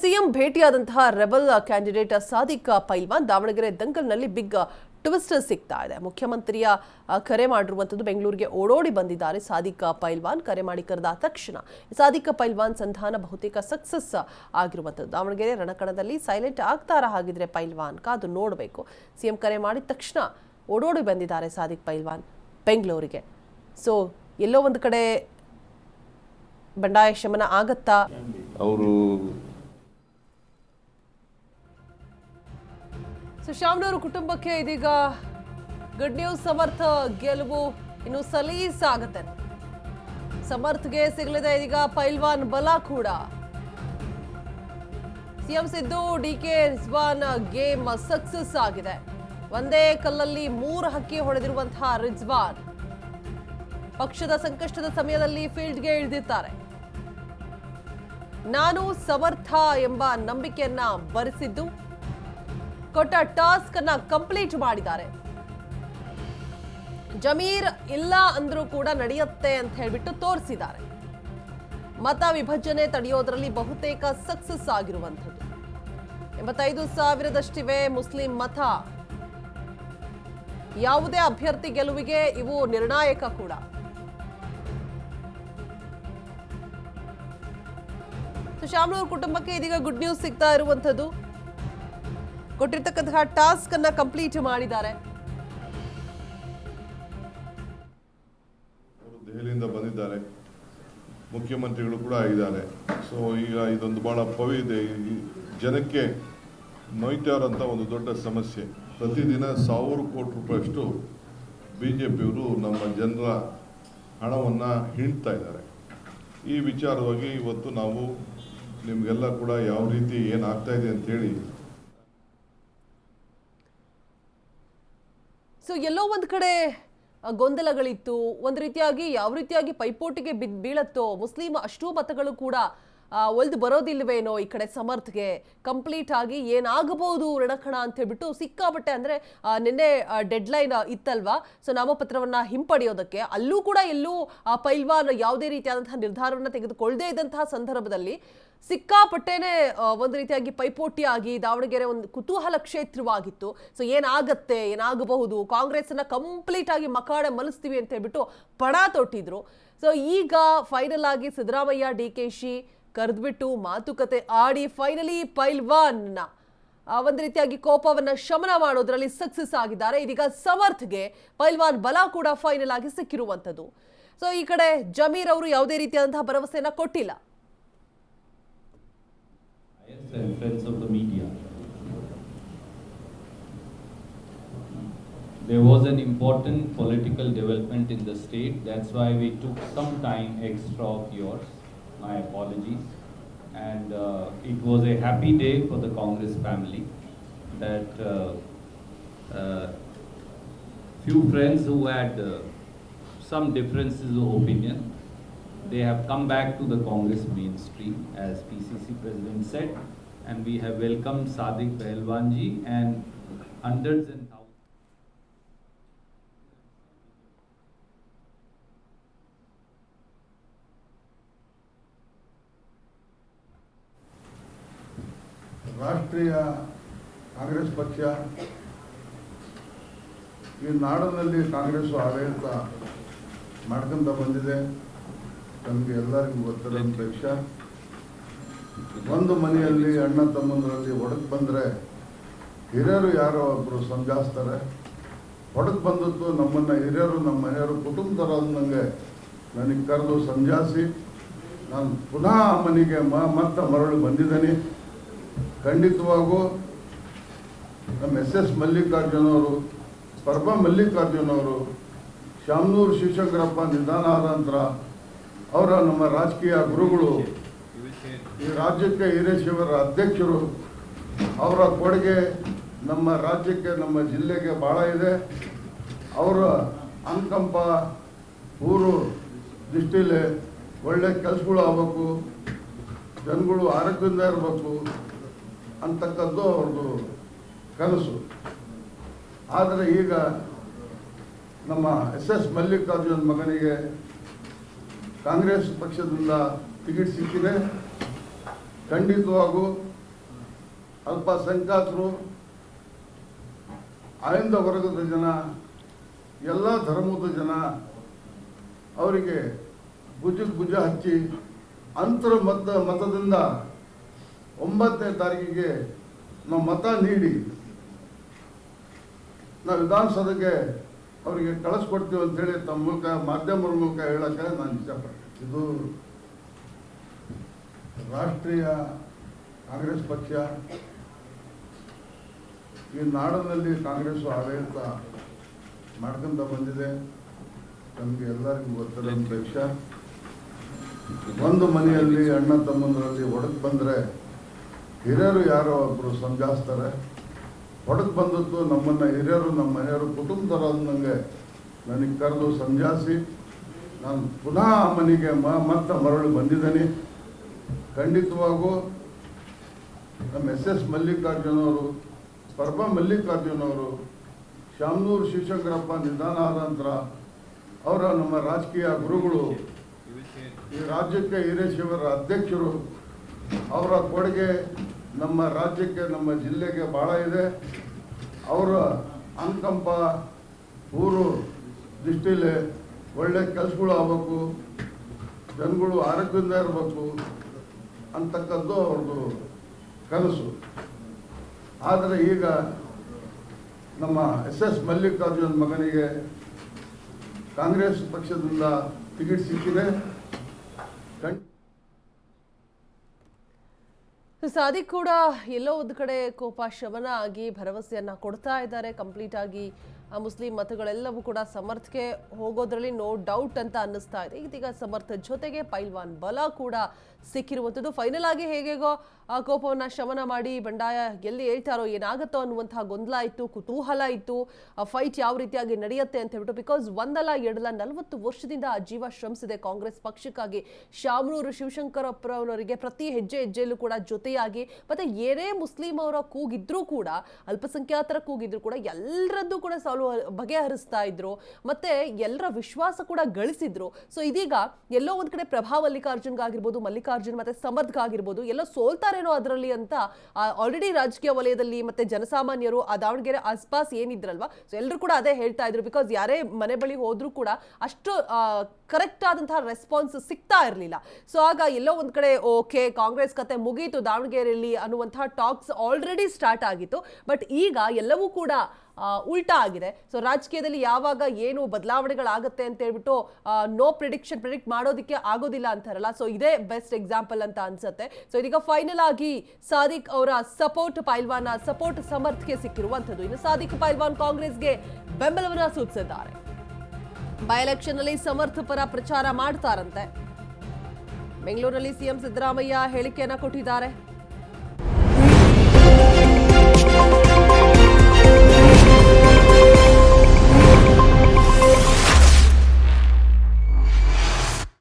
CM ಭೇಟಿಯಾದಂತಹ rebel candidate Sadiq ಪೈಲ್ವಾನ್ Davanagere ದಂಗಲ್ನಲ್ಲಿ big twist ಸಿಗ್ತಾ ಇದೆ. ಮುಖ್ಯಮಂತ್ರಿಯ ಕರೆ ಮಾಡಿರುವಂಥದ್ದು ಬೆಂಗಳೂರಿಗೆ ಓಡೋಡಿ ಬಂದಿದ್ದಾರೆ ಸಾದಿಕ್ ಪೈಲ್ವಾನ್. ಕರೆ ಮಾಡಿ ಕರೆದ ತಕ್ಷಣ ಸಾದಿಕ್ ಪೈಲ್ವಾನ್ ಸಂಧಾನ ಬಹುತೇಕ ಸಕ್ಸಸ್ ಆಗಿರುವಂಥದ್ದು. ದಾವಣಗೆರೆ ರಣಕಣದಲ್ಲಿ ಸೈಲೆಂಟ್ ಆಗ್ತಾರ ಹಾಗಿದ್ರೆ ಪೈಲ್ವಾನ್ ಕಾದು ನೋಡಬೇಕು. ಸಿಎಂ ಕರೆ ಮಾಡಿದ ತಕ್ಷಣ ಓಡೋಡಿ ಬಂದಿದ್ದಾರೆ ಸಾದಿಕ್ ಪೈಲ್ವಾನ್ ಬೆಂಗಳೂರಿಗೆ. ಸೊ ಎಲ್ಲೋ ಒಂದು ಕಡೆ ಬಂಡಾಯ ಶಮನ ಆಗತ್ತಾ? ಅವರು ಶಾಮನೂರು ಕುಟುಂಬಕ್ಕೆ ಇದೀಗ ಗುಡ್ ನ್ಯೂಸ್. ಸಮರ್ಥ ಗೆಲುವು ಇನ್ನು ಸಲೀಸ್ ಆಗುತ್ತೆ. ಸಮರ್ಥ್ಗೆ ಸಿಗಲಿದೆ ಇದೀಗ ಪೈಲ್ವಾನ್ ಬಲ ಕೂಡ. CM Siddu DK Rizwan game success ಆಗಿದೆ. ಒಂದೇ ಕಲ್ಲಲ್ಲಿ 3 ಹಕ್ಕಿ ಹೊಡೆದಿರುವಂತಹ ರಿಜ್ವಾನ್ ಪಕ್ಷದ ಸಂಕಷ್ಟದ ಸಮಯದಲ್ಲಿ ಫೀಲ್ಡ್ಗೆ ಇಳಿದಿದ್ದಾರೆ. ನಾನು ಸಮರ್ಥ ಎಂಬ ನಂಬಿಕೆಯನ್ನ ಬರೆಸಿದ್ದು ಕೊಟ್ಟ ಟಾಸ್ಕ್ ಅನ್ನ ಕಂಪ್ಲೀಟ್ ಮಾಡಿದ್ದಾರೆ. ಜಮೀರ್ ಇಲ್ಲ ಅಂದ್ರೂ ಕೂಡ ನಡೆಯುತ್ತೆ ಅಂತ ಹೇಳ್ಬಿಟ್ಟು ತೋರಿಸಿದ್ದಾರೆ. ಮತ ವಿಭಜನೆ ತಡೆಯೋದ್ರಲ್ಲಿ ಬಹುತೇಕ ಸಕ್ಸಸ್ ಆಗಿರುವಂಥದ್ದು. 85,000ದಷ್ಟಿವೆ ಮುಸ್ಲಿಂ ಮತ. ಯಾವುದೇ ಅಭ್ಯರ್ಥಿ ಗೆಲುವಿಗೆ ಇವು ನಿರ್ಣಾಯಕ ಕೂಡ. ಶಾಮನೂರು ಕುಟುಂಬಕ್ಕೆ ಇದೀಗ ಗುಡ್ ನ್ಯೂಸ್ ಸಿಗ್ತಾ ಇರುವಂಥದ್ದು. ಕೊಟ್ಟಿರ್ತಕ್ಕಂತಹ ಟಾಸ್ಕ್ ಅನ್ನ ಕಂಪ್ಲೀಟ್ ಮಾಡಿದ್ದಾರೆ. ಅವರು ದೆಹಲಿಯಿಂದ ಬಂದಿದ್ದಾರೆ, ಮುಖ್ಯಮಂತ್ರಿಗಳು ಕೂಡ ಆಗಿದ್ದಾರೆ. ಸೊ ಈಗ ಇದೊಂದು ಬಹಳ ಪವಿದೆ. ಜನಕ್ಕೆ ನೋಯ್ತಾರ್ ಅಂತ ಒಂದು ದೊಡ್ಡ ಸಮಸ್ಯೆ. ಪ್ರತಿದಿನ 1,000 ಕೋಟಿ ರೂಪಾಯಿಯಷ್ಟು ಬಿಜೆಪಿಯವರು ನಮ್ಮ ಜನರ ಹಣವನ್ನು ಹಿಂಡ್ತಾ ಇದ್ದಾರೆ. ಈ ವಿಚಾರವಾಗಿ ಇವತ್ತು ನಾವು ನಿಮಗೆಲ್ಲ ಕೂಡ ಯಾವ ರೀತಿ ಏನಾಗ್ತಾ ಇದೆ ಅಂತೇಳಿ. ಸೊ ಎಲ್ಲೋ ಒಂದು ಕಡೆ ಗೊಂದಲಗಳಿತ್ತು. ಒಂದು ರೀತಿಯಾಗಿ ಯಾವ ರೀತಿಯಾಗಿ ಪೈಪೋಟಿಗೆ ಬೀಳತ್ತೋ, ಮುಸ್ಲಿಂ ಅಷ್ಟೂ ಮತಗಳು ಕೂಡ ಒಲ್ದು ಬರೋದಿಲ್ವೇನೋ ಈ ಕಡೆ ಸಮರ್ಥ್ಗೆ. ಕಂಪ್ಲೀಟ್ ಆಗಿ ಏನಾಗಬಹುದು ರಣಕಣ ಅಂತ ಹೇಳ್ಬಿಟ್ಟು ಸಿಕ್ಕಾಪಟ್ಟೆ ಅಂದರೆ ನಿನ್ನೆ ಡೆಡ್ಲೈನ್ ಇತ್ತಲ್ವಾ, ಸೊ ನಾಮಪತ್ರವನ್ನ ಹಿಂಪಡೆಯೋದಕ್ಕೆ. ಅಲ್ಲೂ ಕೂಡ ಎಲ್ಲೂ ಪೈಲ್ವಾನ್ ಯಾವುದೇ ರೀತಿಯಾದಂತಹ ನಿರ್ಧಾರವನ್ನು ತೆಗೆದುಕೊಳ್ಳದೇ ಇದ್ದಂತಹ ಸಂದರ್ಭದಲ್ಲಿ ಸಿಕ್ಕಾಪಟ್ಟೆನೆ ಒಂದು ರೀತಿಯಾಗಿ ಪೈಪೋಟಿಯಾಗಿ ದಾವಣಗೆರೆ ಒಂದು ಕುತೂಹಲ ಕ್ಷೇತ್ರವಾಗಿತ್ತು. ಸೊ ಏನಾಗತ್ತೆ, ಏನಾಗಬಹುದು, ಕಾಂಗ್ರೆಸ್ನ ಕಂಪ್ಲೀಟ್ ಆಗಿ ಮಕಾಡೆ ಮಲಿಸ್ತೀವಿ ಅಂತ ಹೇಳ್ಬಿಟ್ಟು ಪಣ ತೊಟ್ಟಿದ್ರು. ಸೊ ಈಗ ಫೈನಲ್ ಆಗಿ ಸಿದ್ದರಾಮಯ್ಯ ಡಿಕೆಶಿ ಕರೆದ್ಬಿಟ್ಟು ಮಾತುಕತೆ ಆಡಿ ಫೈನಲಿ ಪೈಲ್ವಾನ್ನ ಒಂದು ರೀತಿಯಾಗಿ ಕೋಪವನ್ನ ಶಮನ ಮಾಡೋದ್ರಲ್ಲಿ ಸಕ್ಸಸ್ ಆಗಿದ್ದಾರೆ. ಇದೀಗ ಸಮರ್ಥ್ಗೆ ಪೈಲ್ವಾನ್ ಬಲ ಕೂಡ ಫೈನಲ್ ಆಗಿ ಸಿಕ್ಕಿರುವಂಥದ್ದು. ಸೊ ಈ ಕಡೆ ಜಮೀರ್ ಅವರು ಯಾವುದೇ ರೀತಿಯಾದಂತಹ ಭರವಸೆಯನ್ನ ಕೊಟ್ಟಿಲ್ಲ. And friends of the media, there was an important political development in the state. That's why we took some time extra of yours. My apologies. And it was a happy day for the Congress family that few friends who had some differences of opinion, they have come back to the Congress mainstream, as PCC President said, and we have welcomed Sadik Pahalwan ji and hundreds and thousands. ರಾಷ್ಟ್ರೀಯ ಕಾಂಗ್ರೆಸ್ ಪಕ್ಷ ಈ ನಾಡಿನಲ್ಲಿ ಕಾಂಗ್ರೆಸ್ ಆಡಳಿತ ಮಾಡ್ಕೊಂತ ಬಂದಿದೆ. ನಮಗೆ ಎಲ್ಲರಿಗೂ ಗೊತ್ತಿರೋಂಥ ವಿಷಯ. ಒಂದು ಮನೆಯಲ್ಲಿ ಅಣ್ಣ ತಮ್ಮಂದರಲ್ಲಿ ಒಡಕ್ ಬಂದರೆ ಹಿರಿಯರು ಯಾರೋ ಒಬ್ಬರು ಸಂಜಾಯಿಸ್ತಾರೆ. ಒಡಕ್ ಬಂದದ್ದು ನಮ್ಮನ್ನು ಹಿರಿಯರು, ನಮ್ಮ ಮನೆಯವರು, ಕುಟುಂಬದವರು ಅಂದಂಗೆ ನನಗೆ ಕರೆದು ಸಂಜಾಯಿಸಿ ನಾನು ಪುನಃ ಆ ಮನೆಗೆ ಮತ್ತೆ ಮರಳಿ ಬಂದಿದ್ದೇನೆ. ಖಂಡಿತವಾಗೂ ನಮ್ಮ SS ಮಲ್ಲಿಕಾರ್ಜುನ್ ಅವರು, ಪರ್ಬ ಮಲ್ಲಿಕಾರ್ಜುನ್ ಅವರು, ಶಾಮನೂರು ಶಿವಶಂಕರಪ್ಪ ನಿಧನ ಆದ ನಂತರ ಅವರ ನಮ್ಮ ರಾಜಕೀಯ ಗುರುಗಳು, ಈ ರಾಜ್ಯಕ್ಕೆ ಹಿರೇಶಿವರ ಅಧ್ಯಕ್ಷರು, ಅವರ ಕೊಡುಗೆ ನಮ್ಮ ರಾಜ್ಯಕ್ಕೆ, ನಮ್ಮ ಜಿಲ್ಲೆಗೆ ಭಾಳ ಇದೆ. ಅವರ ಅನುಕಂಪ ಊರು ದೃಷ್ಟಿಲಿ ಒಳ್ಳೆ ಕೆಲಸಗಳು ಆಗಬೇಕು, ಜನಗಳು ಆರೋಗ್ಯದಿಂದ ಇರಬೇಕು ಅಂತಕ್ಕದ್ದು ಅವ್ರದ್ದು ಕನಸು. ಆದರೆ ಈಗ ನಮ್ಮ SS ಮಲ್ಲಿಕಾರ್ಜುನ್ ಮಗನಿಗೆ ಕಾಂಗ್ರೆಸ್ ಪಕ್ಷದಿಂದ ಟಿಕೆಟ್ ಸಿಕ್ಕಿದೆ. ಖಂಡಿತವಾಗೂ ಅಲ್ಪಸಂಖ್ಯಾತರು, ಆಯಂದ ವರ್ಗದ ಜನ, ಎಲ್ಲ ಧರ್ಮದ ಜನ ಅವರಿಗೆ ಭುಜಕ್ಕೆ ಭುಜ ಹಚ್ಚಿ ಅಂತರ ಮತದಿಂದ 9ನೇ ತಾರೀಕಿಗೆ ನಾವು ಮತ ನೀಡಿ ನಾವು ವಿಧಾನಸಭೆಗೆ ಅವರಿಗೆ ಕಳಿಸ್ಕೊಡ್ತೀವಿ ಅಂತೇಳಿ ತಮ್ಮ ಮೂಲಕ ಮಾಧ್ಯಮರ ಮೂಲಕ ಹೇಳಕ್ಕೆ ನಾನು ಇಷ್ಟಪಡ್ತೀನಿ. ಇದು ರಾಷ್ಟ್ರೀಯ ಕಾಂಗ್ರೆಸ್ ಪಕ್ಷ, ಈ ನಾಡಿನಲ್ಲಿ ಕಾಂಗ್ರೆಸ್ ಆಡಳಿತ ಮಾಡ್ಕೊಂತ ಬಂದಿದೆ. ನಮಗೆ ಎಲ್ಲರಿಗೂ ಗೊತ್ತಿರೋ ಪಕ್ಷ. ಒಂದು ಮನೆಯಲ್ಲಿ ಅಣ್ಣ ತಮ್ಮಂದರಲ್ಲಿ ಒಡಕ್ ಬಂದರೆ ಹಿರಿಯರು ಯಾರೋ ಒಬ್ಬರು ಸಮಜಾಯಿಸ್ತಾರೆ. ಒಡಕ್ ಬಂದದ್ದು ನಮ್ಮನ್ನು ಹಿರಿಯರು, ನಮ್ಮ ಮನೆಯವರು, ಕುಟುಂಬದವರು ಅಂದಂಗೆ ನನಗೆ ಕರೆದು ಸಮಜಾಯಿಸಿ ನಾನು ಪುನಃ ಆ ಮನೆಗೆ ಮತ್ತೆ ಮರಳಿ ಬಂದಿದ್ದೇನೆ. ಖಂಡಿತವಾಗೂ ನಮ್ಮ SS ಮಲ್ಲಿಕಾರ್ಜುನ್ ಅವರು, ಪರಮ ಮಲ್ಲಿಕಾರ್ಜುನ್ ಅವರು, ಶಾಮನೂರು ಶಿವಶಂಕರಪ್ಪ ನಿಧನ ಆದ ನಂತರ ಅವರ ನಮ್ಮ ರಾಜಕೀಯ ಗುರುಗಳು, ಈ ರಾಜ್ಯಕ್ಕೆ ಹಿರೇಶಿವರ ಅಧ್ಯಕ್ಷರು, ಅವರ ಕೊಡುಗೆ ನಮ್ಮ ರಾಜ್ಯಕ್ಕೆ, ನಮ್ಮ ಜಿಲ್ಲೆಗೆ ಭಾಳ ಇದೆ. ಅವರ ಅನುಕಂಪ ಊರು ದೃಷ್ಟಿಯಲ್ಲಿ ಒಳ್ಳೆ ಕೆಲಸಗಳು ಆಗಬೇಕು, ಜನಗಳು ಆರೋಗ್ಯದಿಂದ ಇರಬೇಕು ಅಂತಕ್ಕದ್ದು ಅವ್ರದ್ದು ಕನಸು. ಆದರೆ ಈಗ ನಮ್ಮ SS ಮಲ್ಲಿಕಾರ್ಜುನ್ ಮಗನಿಗೆ ಕಾಂಗ್ರೆಸ್ ಪಕ್ಷದಿಂದ ಟಿಕೆಟ್ ಸಿಕ್ಕಿದೆ. ಸಾದಿಕ್ ಕೂಡ ಎಲ್ಲೋ ಒಂದು ಕಡೆ ಕೋಪ ಶಮನ ಆಗಿ ಭರವಸೆಯನ್ನ ಕೊಡ್ತಾ ಇದ್ದಾರೆ. ಕಂಪ್ಲೀಟ್ ಆಗಿ ಮುಸ್ಲಿಂ ಮತಗಳೆಲ್ಲವೂ ಕೂಡ ಸಮರ್ಥ್ಗೆ ಹೋಗೋದ್ರಲ್ಲಿ ನೋ ಡೌಟ್ ಅಂತ ಅನ್ನಿಸ್ತಾ ಇದೆ. ಇದೀಗ ಸಮರ್ಥ ಜೊತೆಗೆ ಪೈಲ್ವಾನ್ ಬಲ ಕೂಡ ಸಿಕ್ಕಿರುವಂಥದ್ದು. ಫೈನಲ್ ಆಗಿ ಹೇಗೇಗೋ ಆ ಕೋಪವನ್ನು ಶಮನ ಮಾಡಿ ಬಂಡಾಯ ಎಲ್ಲಿ ಹೇಳ್ತಾರೋ ಏನಾಗುತ್ತೋ ಅನ್ನುವಂತಹ ಗೊಂದಲ ಇತ್ತು, ಕುತೂಹಲ ಇತ್ತು. ಆ ಫೈಟ್ ಯಾವ ರೀತಿಯಾಗಿ ನಡೆಯುತ್ತೆ ಅಂತ ಹೇಳ್ಬಿಟ್ಟು, ಬಿಕಾಸ್ ಒಂದಲ್ಲ ಎರಡಲ್ಲ 40 ವರ್ಷದಿಂದ ಆ ಜೀವ ಶ್ರಮಿಸಿದೆ ಕಾಂಗ್ರೆಸ್ ಪಕ್ಷಕ್ಕಾಗಿ. ಶಾಮನೂರು ಶಿವಶಂಕರಪ್ಪರವರಿಗೆ ಪ್ರತಿ ಹೆಜ್ಜೆ ಹೆಜ್ಜೆಯಲ್ಲೂ ಕೂಡ ಜೊತೆಯಾಗಿ, ಮತ್ತೆ ಏನೇ ಮುಸ್ಲಿಂ ಅವರ ಕೂಗಿದ್ರೂ ಕೂಡ, ಅಲ್ಪಸಂಖ್ಯಾತರ ಕೂಗಿದ್ರು ಕೂಡ ಎಲ್ಲರದ್ದು ಕೂಡ ಬಗೆಹರಿಸ್ತಾ ಇದ್ರು, ಮತ್ತೆ ಎಲ್ಲರ ವಿಶ್ವಾಸ ಕೂಡ ಗಳಿಸಿದ್ರು. ಸೊ ಇದೀಗ ಎಲ್ಲೋ ಒಂದ್ ಕಡೆ ಪ್ರಭಾ ಮಲ್ಲಿಕಾರ್ಜುನ್ಗಾಗಿರ್ಬೋದು, ಮಲ್ಲಿಕಾರ್ಜುನ್ ಮತ್ತೆ ಸಮರ್ಥ್ಗಾಗಿರ್ಬೋದು ಎಲ್ಲೋ ಸೋಲ್ತಾರೇನೋ ಅದರಲ್ಲಿ ಅಂತ ಆಲ್ರೆಡಿ ರಾಜಕೀಯ ವಲಯದಲ್ಲಿ ಮತ್ತೆ ಜನಸಾಮಾನ್ಯರು ಆ ದಾವಣಗೆರೆ ಆಸ್ಪಾಸ್ ಏನಿದ್ರಲ್ವಾ, ಸೊ ಎಲ್ಲರೂ ಕೂಡ ಅದೇ ಹೇಳ್ತಾ ಇದ್ರು. ಬಿಕಾಸ್ ಯಾರೇ ಮನೆ ಬಳಿ ಹೋದ್ರೂ ಕೂಡ ಅಷ್ಟು ಕರೆಕ್ಟ್ ಆದಂತಹ ರೆಸ್ಪಾನ್ಸ್ ಸಿಗ್ತಾ ಇರಲಿಲ್ಲ. ಸೊ ಆಗ ಎಲ್ಲೋ ಒಂದ್ ಕಡೆ ಓಕೆ ಕಾಂಗ್ರೆಸ್ ಕತೆ ಮುಗೀತು ದಾವಣಗೆರೆಯಲ್ಲಿ ಅನ್ನುವಂತಹ ಟಾಕ್ಸ್ ಆಲ್ರೆಡಿ ಸ್ಟಾರ್ಟ್ ಆಗಿತ್ತು. ಬಟ್ ಈಗ ಎಲ್ಲವೂ ಕೂಡ ಉಲ್ಟಾ ಆಗಿದೆ. ಸೊ ರಾಜಕೀಯದಲ್ಲಿ ಯಾವಾಗ ಏನು ಬದಲಾವಣೆಗಳಾಗುತ್ತೆ ಅಂತ ಹೇಳ್ಬಿಟ್ಟು ನೋ ಪ್ರಿಡಿಕ್ಟ್ ಮಾಡೋದಕ್ಕೆ ಆಗೋದಿಲ್ಲ ಅಂತಾರಲ್ಲ, ಸೊ ಇದೇ ಬೆಸ್ಟ್ ಎಕ್ಸಾಂಪಲ್ ಅಂತ ಅನ್ಸುತ್ತೆ. ಸೊ ಇದೀಗ ಫೈನಲ್ ಆಗಿ ಸಾದಿಕ್ ಅವರ ಸಪೋರ್ಟ್ ಪೈಲ್ವಾನ್ ಸಪೋರ್ಟ್ ಸಮರ್ಥ್ಗೆ ಸಿಕ್ಕಿರುವಂಥದ್ದು. ಇನ್ನು ಸಾದಿಕ್ ಪೈಲ್ವಾನ್ ಕಾಂಗ್ರೆಸ್ಗೆ ಬೆಂಬಲವನ್ನ ಸೂಚಿಸಿದ್ದಾರೆ. ಬೈ ಎಲೆಕ್ಷನ್ ನಲ್ಲಿ ಸಮರ್ಥ ಪರ ಪ್ರಚಾರ ಮಾಡ್ತಾರಂತೆ. ಬೆಂಗಳೂರಲ್ಲಿ ಸಿಎಂ ಸಿದ್ದರಾಮಯ್ಯ ಹೇಳಿಕೆಯನ್ನ ಕೊಟ್ಟಿದ್ದಾರೆ.